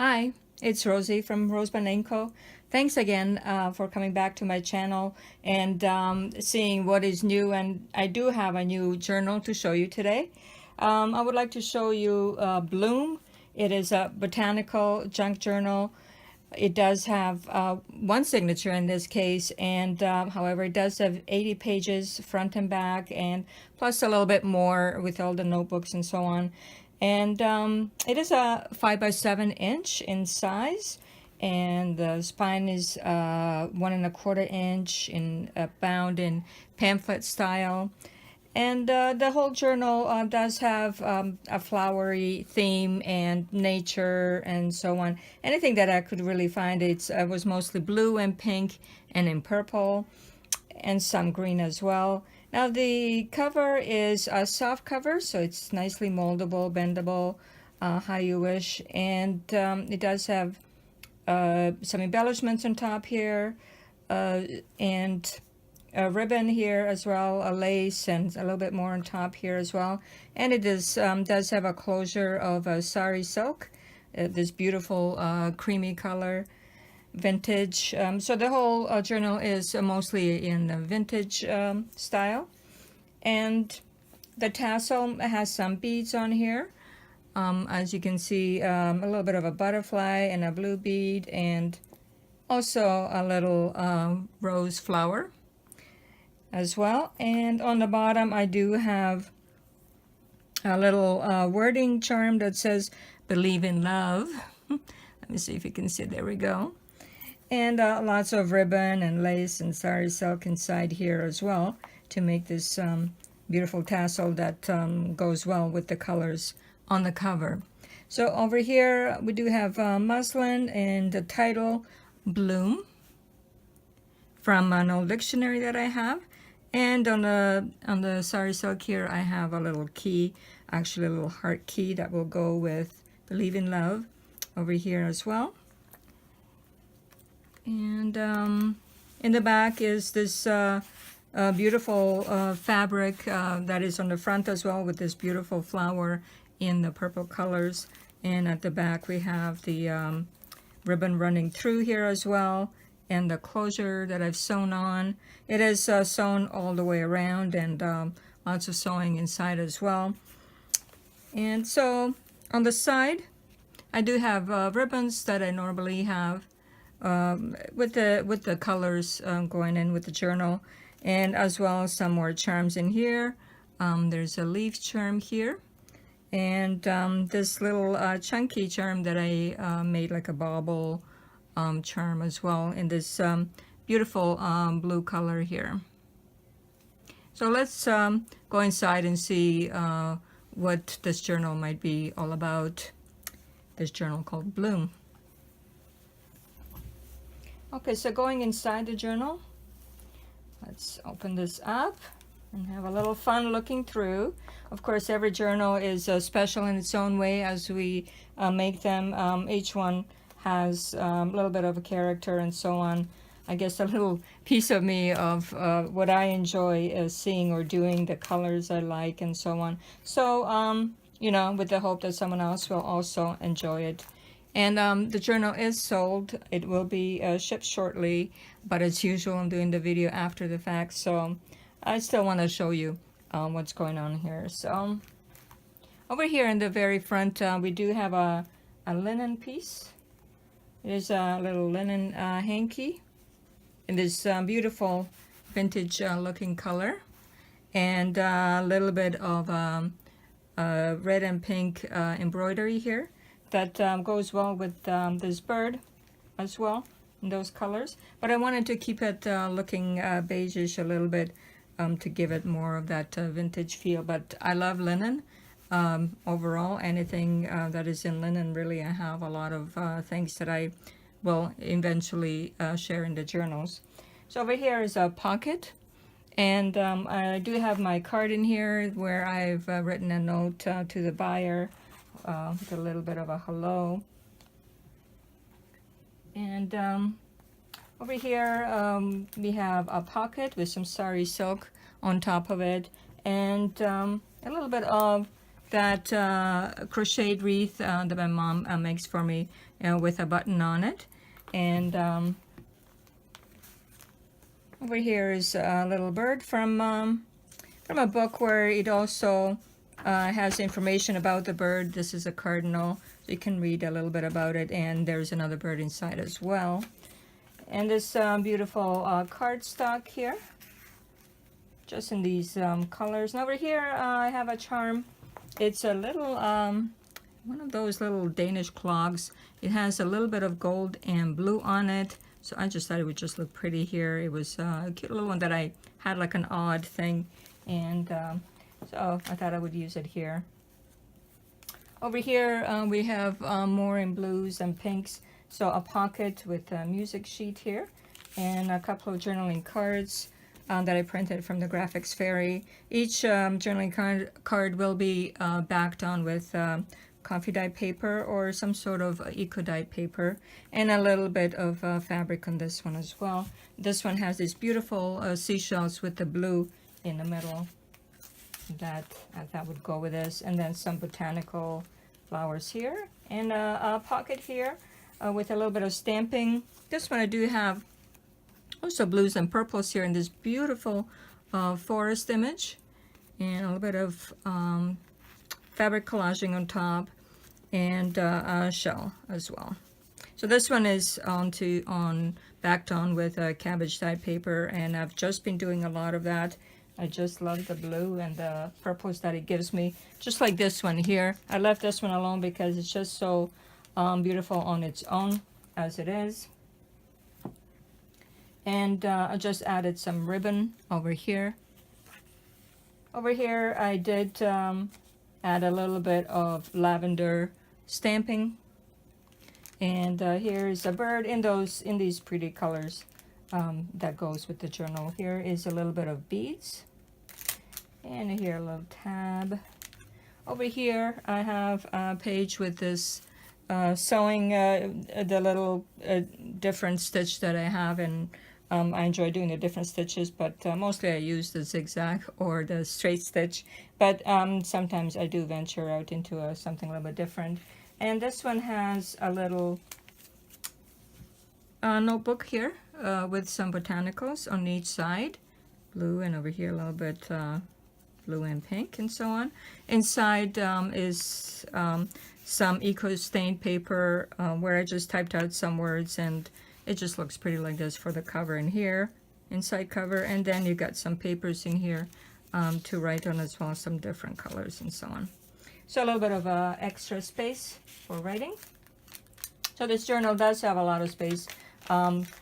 Hi, it's Rosie from RoseByNameCo. Thanks again for coming back to my channel and seeing what is new. And I do have a new journal to show you today. I would like to show you Bloom. It is a botanical junk journal. It does have one signature in this case, and however, it does have 80 pages front and back, and plus a little bit more with all the notebooks and so on. And it is a 5 by 7 inch in size, and the spine is 1 1/4 inch bound in pamphlet style. And the whole journal does have a flowery theme and nature and so on. Anything that I could really find, it was mostly blue and pink and in purple and some green as well. Now the cover is a soft cover, so it's nicely moldable, bendable, how you wish. And it does have some embellishments on top here and a ribbon here as well, a lace, and a little bit more on top here as well. And it does have a closure of a sari silk, this beautiful creamy color, vintage. So the whole journal is mostly in the vintage style. And the tassel has some beads on here. As you can see, a little bit of a butterfly and a blue bead, and also a little rose flower as well. And on the bottom I do have a little wording charm that says "Believe in Love." Let me see if you can see. There we go. And lots of ribbon and lace and sari silk inside here as well to make this beautiful tassel that goes well with the colors on the cover. So over here we do have muslin, and the title Bloom from an old dictionary that I have. And on the sari silk here I have a little key, actually a little heart key that will go with Believe in Love over here as well. And in the back is this beautiful fabric that is on the front as well, with this beautiful flower in the purple colors. And at the back we have the ribbon running through here as well, and the closure that I've sewn on. It is sewn all the way around, and lots of sewing inside as well. And so on the side I do have ribbons that I normally have with the colors going in with the journal, and as well as some more charms in here. There's a leaf charm here, and this little chunky charm that I made like a bauble charm as well in this beautiful blue color here. So let's go inside and see what this journal might be all about. This journal called Bloom. Okay, so going inside the journal, let's open this up and have a little fun looking through. Of course, every journal is special in its own way as we make them. Each one has a little bit of a character and so on. I guess a little piece of me of what I enjoy seeing or doing, the colors I like and so on. So, you know, with the hope that someone else will also enjoy it. And the journal is sold. It will be shipped shortly, but as usual I'm doing the video after the fact, so I still want to show you what's going on here. So over here in the very front we do have a linen piece. It is a little linen hanky in this beautiful vintage looking color, and a little bit of red and pink embroidery here that goes well with this bird as well in those colors. But I wanted to keep it looking beigeish a little bit to give it more of that vintage feel. But I love linen overall. Anything that is in linen, really. I have a lot of things that I will eventually share in the journals. So over here is a pocket, and I do have my card in here where I've written a note to the buyer with a little bit of a hello. And over here we have a pocket with some sari silk on top of it, and a little bit of that crocheted wreath that my mom makes for me with a button on it. And over here is a little bird from a book where it also has information about the bird. This is a cardinal, so you can read a little bit about it, and there's another bird inside as well. And this beautiful cardstock here, just in these colors. And over here I have a charm. It's a little, one of those little Danish clogs. It has a little bit of gold and blue on it, so I just thought it would just look pretty here. It was a cute little one that I had like an odd thing, and so I thought I would use it here. Over here we have more in blues and pinks. So a pocket with a music sheet here, and a couple of journaling cards that I printed from the Graphics Fairy. Each journaling card will be backed on with coffee dye paper or some sort of eco dye paper, and a little bit of fabric on this one as well. This one has these beautiful seashells with the blue in the middle. That I thought would go with this, and then some botanical flowers here, and a pocket here with a little bit of stamping. This one I do have also blues and purples here in this beautiful forest image, and a little bit of fabric collaging on top, and a shell as well. So this one is backed on with cabbage dyed paper, and I've just been doing a lot of that. I just love the blue and the purples that it gives me, just like this one here. I left this one alone because it's just so beautiful on its own as it is. And I just added some ribbon over here. Over here I did add a little bit of lavender stamping, and here is a bird in these pretty colors that goes with the journal. Here is a little bit of beads, and here a little tab. Over here I have a page with this sewing the little different stitch that I have, and I enjoy doing the different stitches, but mostly I use the zigzag or the straight stitch, but sometimes I do venture out into something a little bit different. And this one has a little notebook here with some botanicals on each side, blue, and over here a little bit blue and pink, and so on. Inside is some eco stained paper where I just typed out some words, and it just looks pretty like this for the cover. And here, inside cover, and then you got some papers in here to write on as well, some different colors and so on. So a little bit of extra space for writing. So this journal does have a lot of space,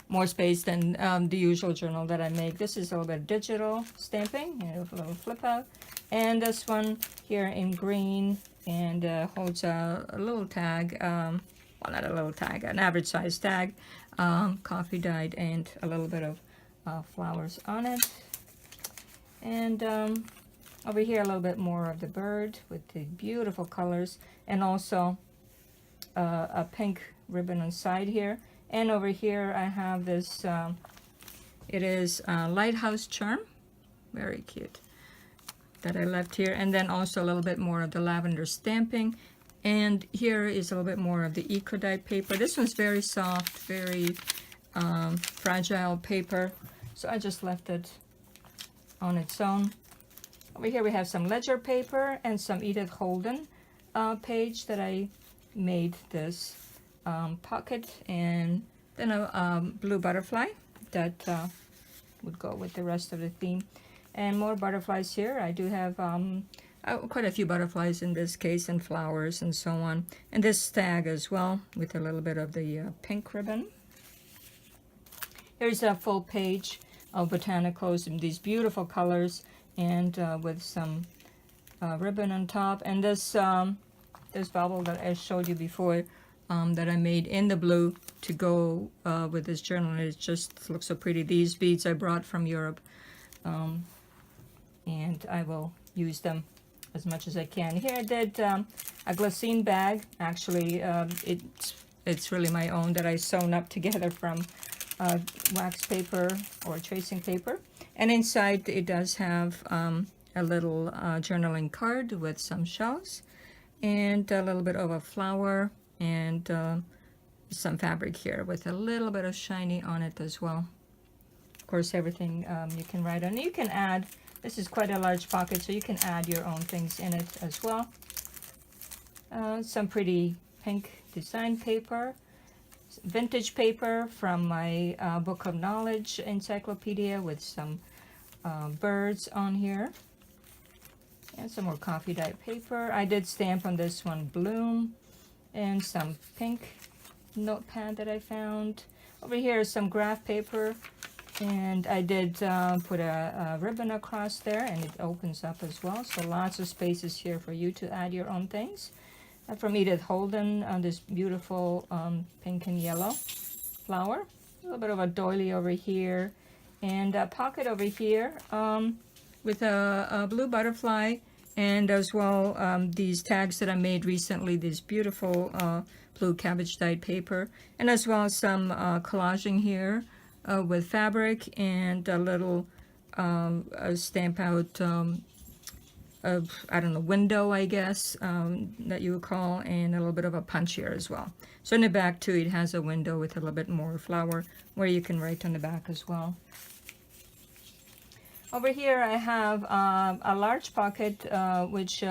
more space than the usual journal that I make. This is a little bit digital stamping, a little flip out. And this one here in green, and holds a little tag, well, not a little tag, an average size tag, coffee dyed, and a little bit of flowers on it. And over here a little bit more of the bird with the beautiful colors, and also a pink ribbon on side here. And over here I have this, it is a lighthouse charm, very cute, that I left here. And then also a little bit more of the lavender stamping, and here is a little bit more of the eco dye paper. This one's very soft, very fragile paper, so I just left it on its own. Over here we have some ledger paper and some Edith Holden page that I made this pocket, and then a blue butterfly that would go with the rest of the theme. And more butterflies here. I do have quite a few butterflies in this case, and flowers and so on. And this tag as well with a little bit of the pink ribbon. Here's a full page of botanicals in these beautiful colors, and with some ribbon on top. And this bubble that I showed you before, that I made in the blue to go with this journal. It just looks so pretty. These beads I brought from Europe, and I will use them as much as I can. Here I did a glycine bag. Actually, it's really my own, that I sewn up together from wax paper or tracing paper. And inside it does have a little journaling card with some shells and a little bit of a flower and some fabric here with a little bit of shiny on it as well. Of course, everything you can write on. You can add, this is quite a large pocket, so you can add your own things in it as well. Some pretty pink design paper, vintage paper from my Book of Knowledge encyclopedia with some birds on here. And some more coffee dye paper. I did stamp on this one Bloom, and some pink notepad that I found. Over here is some graph paper, and I did put a ribbon across there, and it opens up as well. So lots of spaces here for you to add your own things. From Edith Holden on this beautiful pink and yellow flower. A little bit of a doily over here, and a pocket over here with a blue butterfly, and as well these tags that I made recently, this beautiful blue cabbage dyed paper, and as well as some collaging here with fabric and a little stamp out I don't know, window, I guess, that you would call, and a little bit of a punch here as well. So in the back too, it has a window with a little bit more flower where you can write on the back as well. Over here I have a large pocket which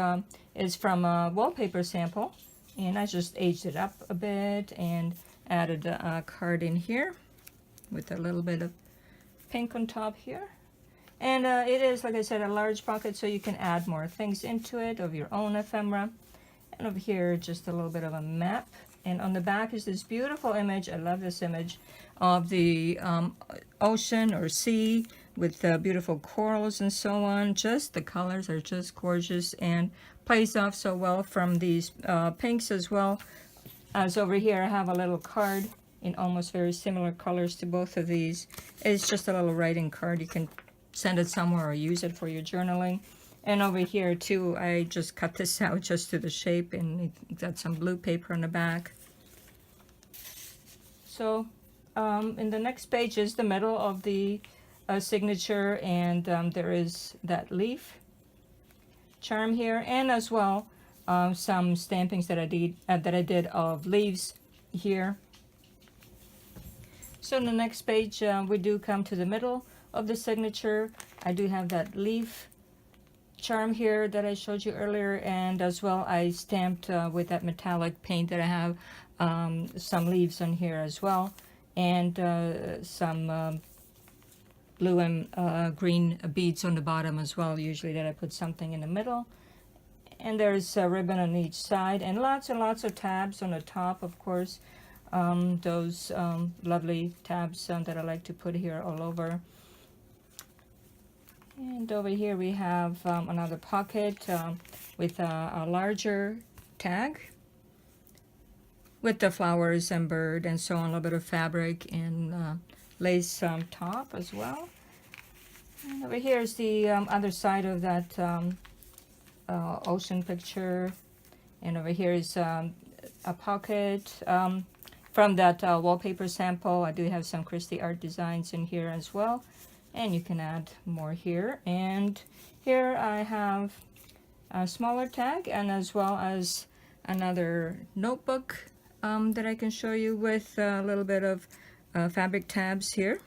is from a wallpaper sample, and I just aged it up a bit and added a card in here with a little bit of pink on top here. And it is, like I said, a large pocket, so you can add more things into it of your own ephemera. And over here, just a little bit of a map. And on the back is this beautiful image, I love this image, of the ocean or sea with beautiful corals and so on. Just the colors are just gorgeous and plays off so well from these pinks as well. As over here, I have a little card in almost very similar colors to both of these. It's just a little writing card. You can send it somewhere or use it for your journaling. And over here too, I just cut this out just to the shape, and it got some blue paper on the back. So in the next page is the middle of the signature, and there is that leaf charm here, and as well some stampings that I did of leaves here. So in the next page, we do come to the middle of the signature. I do have that leaf charm here that I showed you earlier, and as well I stamped with that metallic paint that I have some leaves on here as well, and some blue and green beads on the bottom as well, usually that I put something in the middle. And there's a ribbon on each side, and lots of tabs on the top, of course. Those lovely tabs that I like to put here all over. And over here we have another pocket with a larger tag with the flowers and bird and so on, a little bit of fabric and lace top as well. And over here is the other side of that ocean picture. And over here is a pocket from that wallpaper sample. I do have some Christie Art designs in here as well. And you can add more here. And here I have a smaller tag, and as well as another notebook that I can show you with a little bit of fabric tabs here.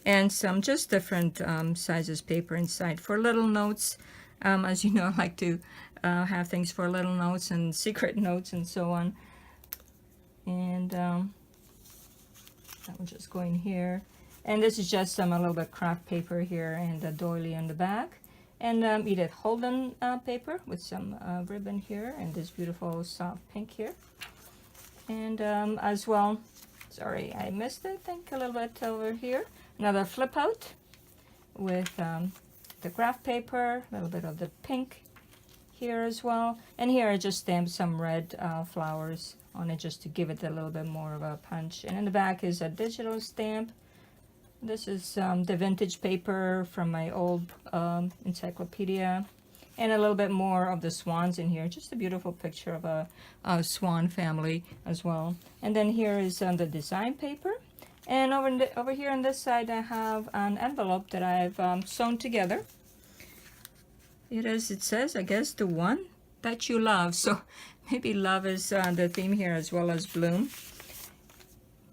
And some just different sizes paper inside for little notes. As you know, I like to have things for little notes and secret notes and so on. And that will just go in here. And this is just a little bit craft paper here, and a doily on the back. And Edith Holden paper with some ribbon here, and this beautiful soft pink here. And as well, sorry, I missed it, I think a little bit over here. Another flip out with the craft paper, a little bit of the pink here as well. And here I just stamped some red flowers on it just to give it a little bit more of a punch. And in the back is a digital stamp. This is the vintage paper from my old encyclopedia, and a little bit more of the swans in here. Just a beautiful picture of a swan family as well. And then here is the design paper. And over here on this side, I have an envelope that I've sewn together. it is. It says, I guess, the one that you love. So maybe love is the theme here as well as bloom.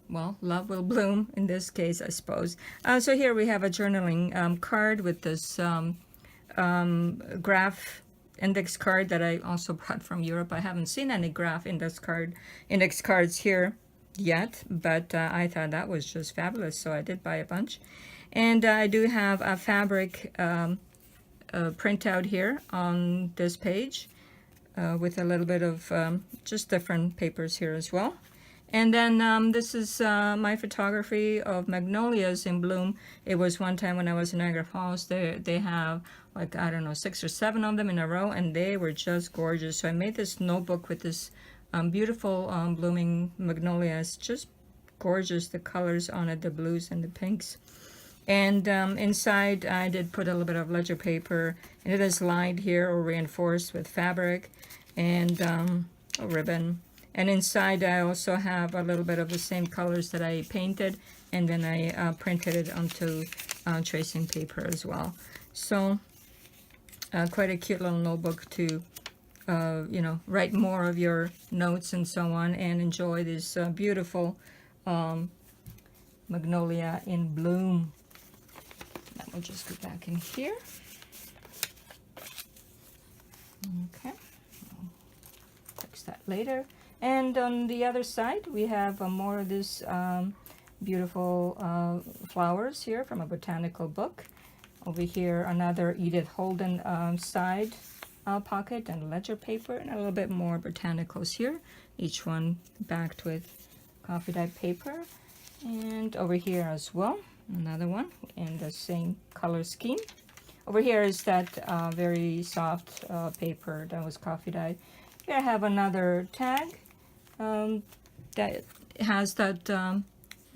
Well, love will bloom in this case, I suppose. So here we have a journaling card with this graph index card that I also brought from Europe. I haven't seen any graph index cards here yet, but I thought that was just fabulous, so I did buy a bunch. And I do have a fabric printout here on this page with a little bit of just different papers here as well. And then this is my photography of magnolias in bloom. It was one time when I was in Niagara Falls. They have, like, I don't know, 6 or 7 of them in a row, and they were just gorgeous. So I made this notebook with this beautiful blooming magnolias. Just gorgeous, the colors on it, the blues and the pinks. And inside I did put a little bit of ledger paper, and it is lined here or reinforced with fabric and a ribbon. And inside I also have a little bit of the same colors that I painted, and then I printed it onto tracing paper as well. So quite a cute little notebook to you know, write more of your notes and so on, and enjoy this beautiful magnolia in bloom. Now we'll just go back in here. Okay, I'll fix that later. And on the other side, we have more of this beautiful flowers here from a botanical book. Over here, another Edith Holden side pocket and ledger paper, and a little bit more botanicals here, each one backed with coffee dye paper. And over here as well, another one in the same color scheme. Over here is that very soft paper that was coffee dye. Here I have another tag that has that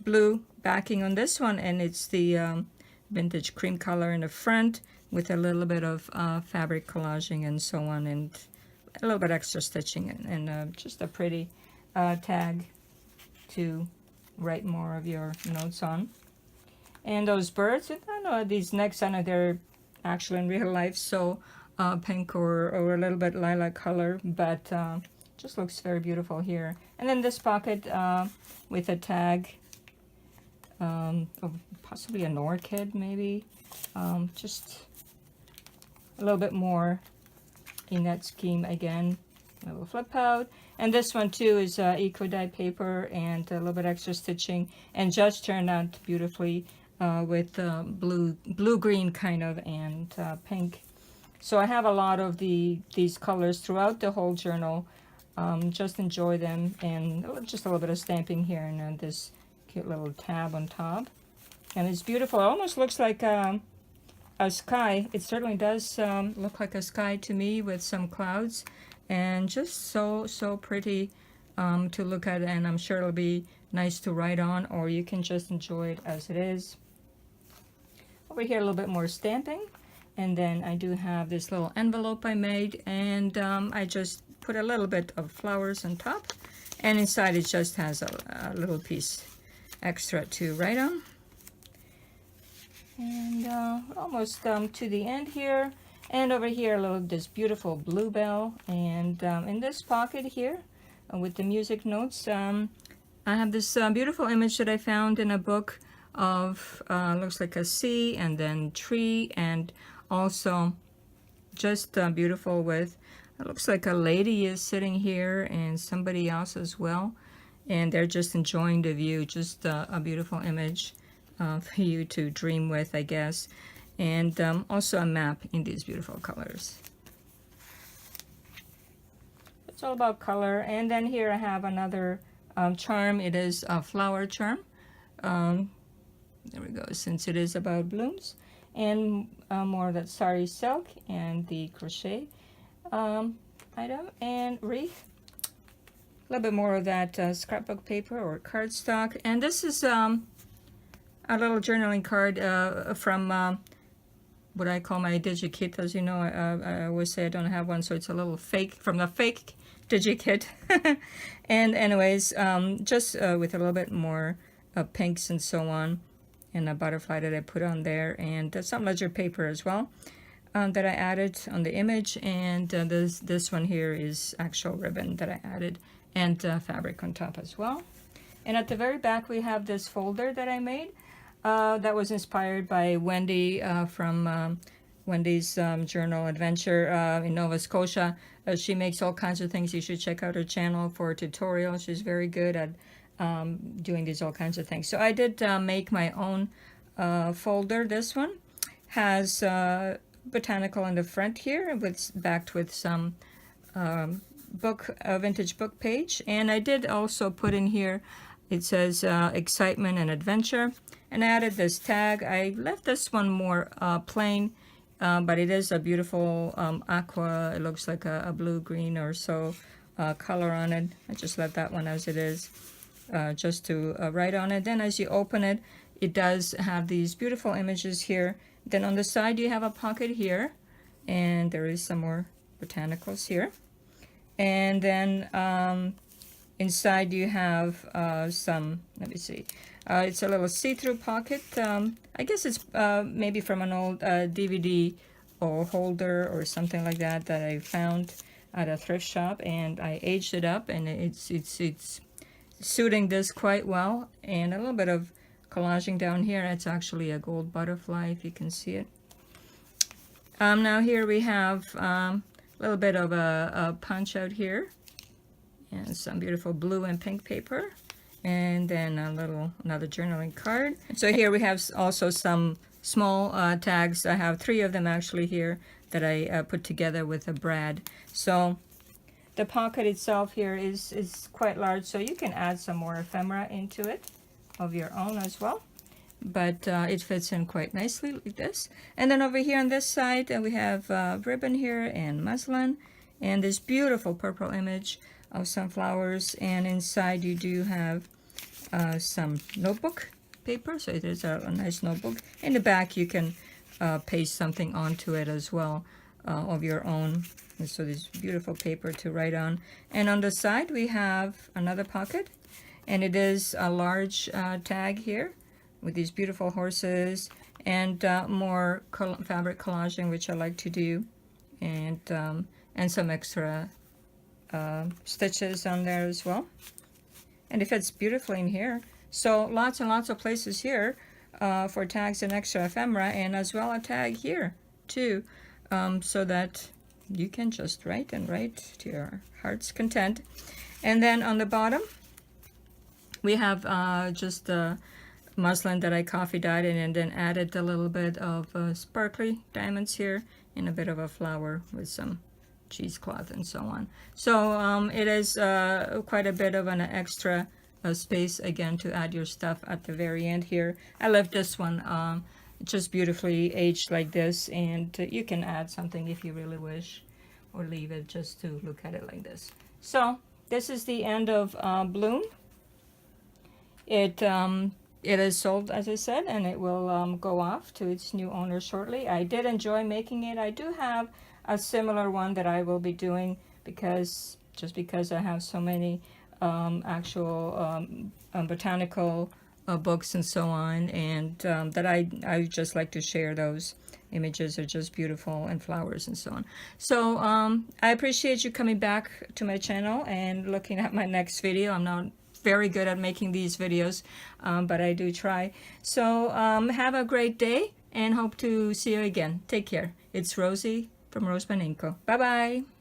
blue backing on this one, and it's the vintage cream color in the front with a little bit of fabric collaging and so on, and a little bit extra stitching, and just a pretty tag to write more of your notes on. And those birds, I don't know, these necks, I know they're actually in real life so pink or a little bit lilac color, but just looks very beautiful here. And then this pocket with a tag of possibly an orchid, maybe. Just a little bit more in that scheme again. I will flip out. And this one too is eco dye paper and a little bit extra stitching, and just turned out beautifully with blue green kind of, and pink. So I have a lot of these colors throughout the whole journal. Just enjoy them, and just a little bit of stamping here, and this cute little tab on top. And it's beautiful. It almost looks like a sky. It certainly does look like a sky to me, with some clouds, and just so pretty to look at, and I'm sure it'll be nice to write on, or you can just enjoy it as it is. Over here a little bit more stamping, and then I do have this little envelope I made, and I just put a little bit of flowers on top, and inside it just has a little piece extra to write on. And almost to the end here, and over here a little this beautiful bluebell, and in this pocket here with the music notes, I have this beautiful image that I found in a book of looks like a sea and then tree, and also just beautiful with, it looks like a lady is sitting here and somebody else as well, and they're just enjoying the view. Just a beautiful image for you to dream with, I guess. And also a map in these beautiful colors. It's all about color. And then here I have another charm. It is a flower charm. There we go, since it is about blooms. And more of that sari silk and the crochet item and wreath. A little bit more of that scrapbook paper or cardstock. And this is a little journaling card from what I call my DigiKit. As you know, I always say I don't have one, so it's a little fake, from the fake DigiKit. And anyways, just with a little bit more pinks and so on, and a butterfly that I put on there, and some ledger paper as well. that I added on the image, and this one here is actual ribbon that I added, and fabric on top as well. And at the very back we have this folder that I made that was inspired by Wendy from Wendy's Journal Adventure in Nova Scotia. She makes all kinds of things. You should check out her channel for a tutorial. She's very good at doing these all kinds of things. So I did make my own folder. This one has botanical in the front here, with backed with some vintage book page. And I did also put in here, it says excitement and adventure, and I added this tag. I left this one more plain, but it is a beautiful aqua. It looks like a blue-green or so color on it. I just left that one as it is, just to write on it. Then as you open it, it does have these beautiful images here. Then on the side you have a pocket here, and there is some more botanicals here. And then inside you have some, let me see, it's a little see-through pocket. I guess it's maybe from an old DVD or holder or something like that that I found at a thrift shop, and I aged it up, and it's suiting this quite well. And a little bit of collaging down here. It's actually a gold butterfly, if you can see it. Now here we have a little bit of a punch out here, and some beautiful blue and pink paper, and then another journaling card. So here we have also some small tags. I have 3 of them actually here that I put together with a brad. So the pocket itself here is quite large, so you can add some more ephemera into it of your own as well, but it fits in quite nicely like this. And then over here on this side we have ribbon here and muslin, and this beautiful purple image of sunflowers, and inside you do have some notebook paper, so it is a nice notebook. In the back you can paste something onto it as well of your own, and so this beautiful paper to write on. And on the side we have another pocket, and it is a large tag here with these beautiful horses, and more fabric collaging, which I like to do, and some extra stitches on there as well. And it fits beautifully in here. So lots and lots of places here for tags and extra ephemera, and as well a tag here too, so that you can just write and write to your heart's content. And then on the bottom we have just the muslin that I coffee dyed in, and then added a little bit of sparkly diamonds here, and a bit of a flower with some cheesecloth and so on. So it is quite a bit of an extra space again to add your stuff at the very end here. I left this one just beautifully aged like this, and you can add something if you really wish, or leave it just to look at it like this. So this is the end of Bloom. It is sold, as I said, and it will go off to its new owner shortly. I did enjoy making it. I do have a similar one that I will be doing, because I have so many actual botanical books and so on, and that I just like to share those images. Are just beautiful, and flowers and so on. So I appreciate you coming back to my channel and looking at my next video. I'm not very good at making these videos, but I do try. So have a great day, and hope to see you again. Take care. It's Rosie from RoseByNameCo. Bye bye.